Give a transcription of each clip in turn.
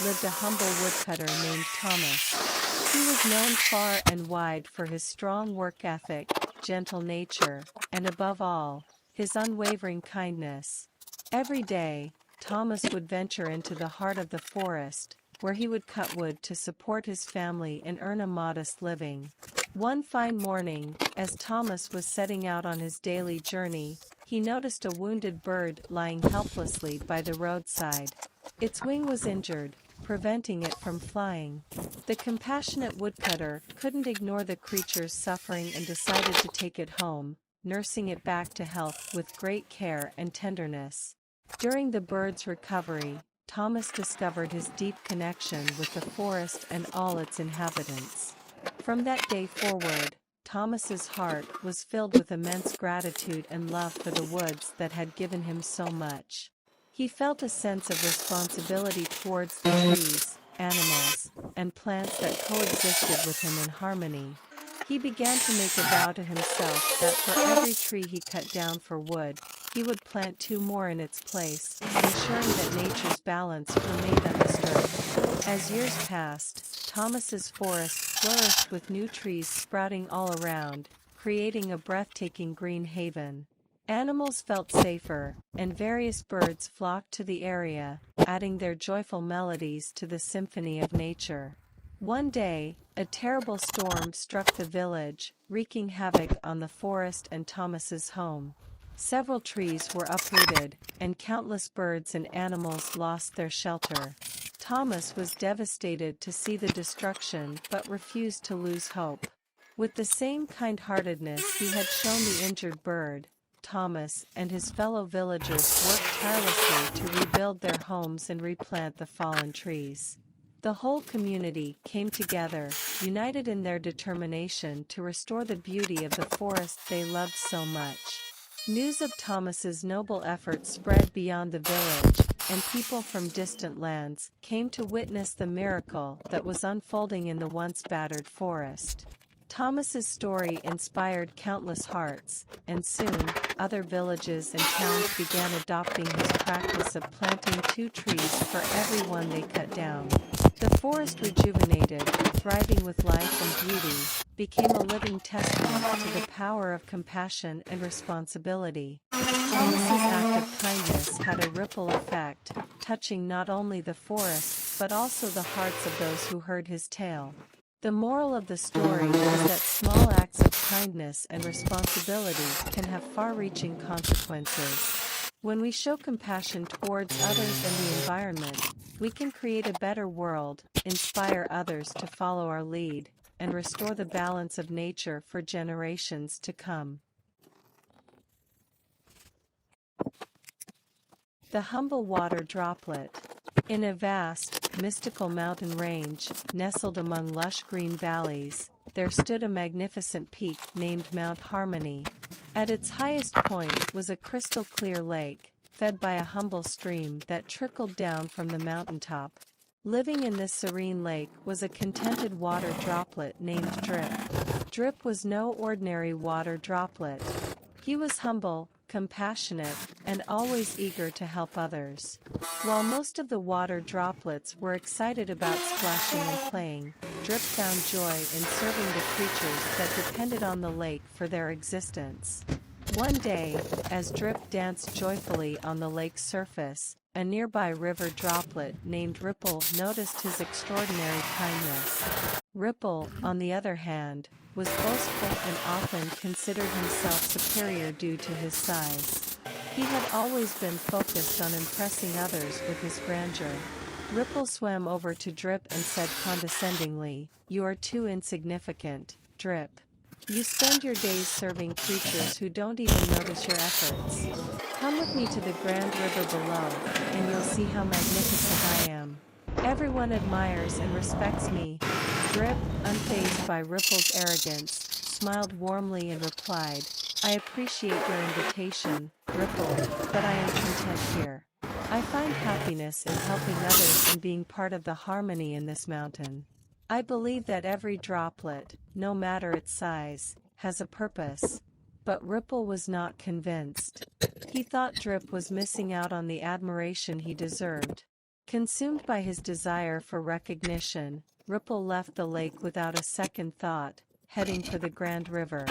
lived a humble woodcutter named Thomas. He was known far and wide for his strong work ethic, gentle nature, and above all, his unwavering kindness. Every day, Thomas would venture into the heart of the forest, where he would cut wood to support his family and earn a modest living. One fine morning, as Thomas was setting out on his daily journey, he noticed a wounded bird lying helplessly by the roadside. Its wing was injured, preventing it from flying. The compassionate woodcutter couldn't ignore the creature's suffering and decided to take it home, nursing it back to health with great care and tenderness. During the bird's recovery, Thomas discovered his deep connection with the forest and all its inhabitants. From that day forward, Thomas's heart was filled with immense gratitude and love for the woods that had given him so much. He felt a sense of responsibility towards the trees, animals, and plants that coexisted with him in harmony. He began to make a vow to himself that for every tree he cut down for wood, he would plant two more in its place, ensuring that nature's balance remained undisturbed. As years passed, Thomas's forest flourished with new trees sprouting all around, creating a breathtaking green haven. Animals felt safer, and various birds flocked to the area, adding their joyful melodies to the symphony of nature. One day, a terrible storm struck the village, wreaking havoc on the forest and Thomas's home. Several trees were uprooted, and countless birds and animals lost their shelter. Thomas was devastated to see the destruction but refused to lose hope. With the same kind-heartedness he had shown the injured bird, Thomas and his fellow villagers worked tirelessly to rebuild their homes and replant the fallen trees. The whole community came together, united in their determination to restore the beauty of the forest they loved so much. News of Thomas's noble efforts spread beyond the village, and people from distant lands came to witness the miracle that was unfolding in the once battered forest. Thomas's story inspired countless hearts, and soon, other villages and towns began adopting his practice of planting two trees for every one they cut down. The forest rejuvenated, thriving with life and beauty, became a living testament to the power of compassion and responsibility. Thomas's act of kindness had a ripple effect, touching not only the forest but also the hearts of those who heard his tale. The moral of the story is that small acts of kindness and responsibility can have far-reaching consequences. When we show compassion towards others and the environment, we can create a better world, inspire others to follow our lead, and restore the balance of nature for generations to come. The humble water droplet. In a vast, mystical mountain range, nestled among lush green valleys, there stood a magnificent peak named Mount Harmony. At its highest point was a crystal-clear lake, fed by a humble stream that trickled down from the mountaintop. Living in this serene lake was a contented water droplet named Drip. Drip was no ordinary water droplet. He was humble, compassionate, and always eager to help others. While most of the water droplets were excited about splashing and playing, Drip found joy in serving the creatures that depended on the lake for their existence. One day, as Drip danced joyfully on the lake's surface, a nearby river droplet named Ripple noticed his extraordinary kindness. Ripple, on the other hand, was boastful and often considered himself superior due to his size. He had always been focused on impressing others with his grandeur. Ripple swam over to Drip and said condescendingly, "You are too insignificant, Drip. You spend your days serving creatures who don't even notice your efforts. Come with me to the grand river below, and you'll see how magnificent I am. Everyone admires and respects me." Drip, unfazed by Ripple's arrogance, smiled warmly and replied, "I appreciate your invitation, Ripple, but I am content here. I find happiness in helping others and being part of the harmony in this mountain. I believe that every droplet, no matter its size, has a purpose." But Ripple was not convinced. He thought Drip was missing out on the admiration he deserved. Consumed by his desire for recognition, Ripple left the lake without a second thought, heading for the Grand River.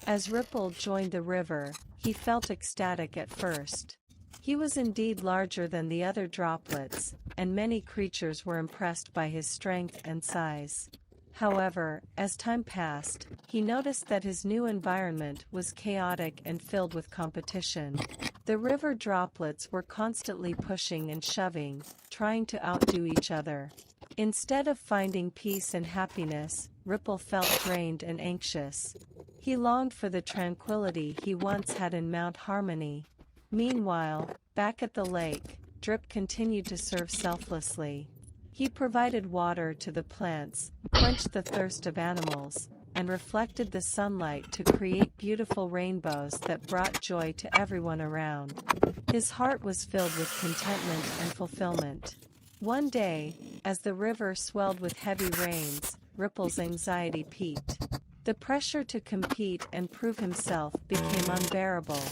As Ripple joined the river, he felt ecstatic at first. He was indeed larger than the other droplets, and many creatures were impressed by his strength and size. However, as time passed, he noticed that his new environment was chaotic and filled with competition. The river droplets were constantly pushing and shoving, trying to outdo each other. Instead of finding peace and happiness, Ripple felt drained and anxious. He longed for the tranquility he once had in Mount Harmony. Meanwhile, back at the lake, Drip continued to serve selflessly. He provided water to the plants, quenched the thirst of animals, and reflected the sunlight to create beautiful rainbows that brought joy to everyone around. His heart was filled with contentment and fulfillment. One day, as the river swelled with heavy rains, Ripple's anxiety peaked. The pressure to compete and prove himself became unbearable.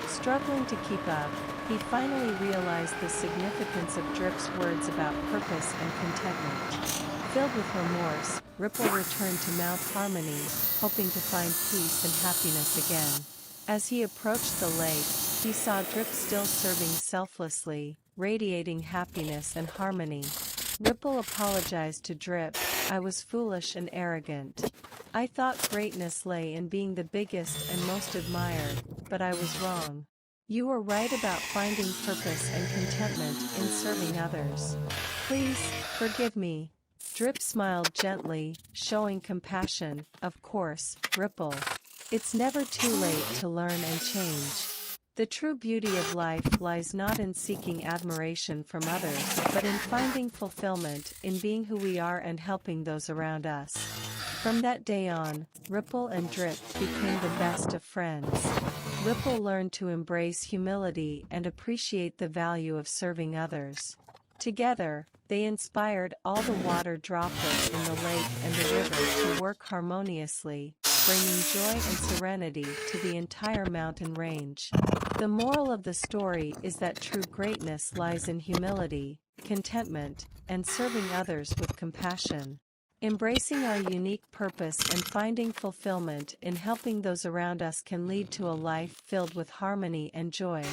Struggling to keep up, he finally realized the significance of Drip's words about purpose and contentment. Filled with remorse, Ripple returned to Mount Harmony, hoping to find peace and happiness again. As he approached the lake, he saw Drip still serving selflessly, radiating happiness and harmony. Ripple apologized to Drip. "I was foolish and arrogant. I thought greatness lay in being the biggest and most admired, but I was wrong. You were right about finding purpose and contentment in serving others. Please, forgive me." Drip smiled gently, showing compassion. "Of course, Ripple. It's never too late to learn and change. The true beauty of life lies not in seeking admiration from others, but in finding fulfillment in being who we are and helping those around us." From that day on, Ripple and Drip became the best of friends. Ripple learned to embrace humility and appreciate the value of serving others. Together, they inspired all the water droplets in the lake and the river to work harmoniously, bringing joy and serenity to the entire mountain range. The moral of the story is that true greatness lies in humility, contentment, and serving others with compassion. Embracing our unique purpose and finding fulfillment in helping those around us can lead to a life filled with harmony and joy.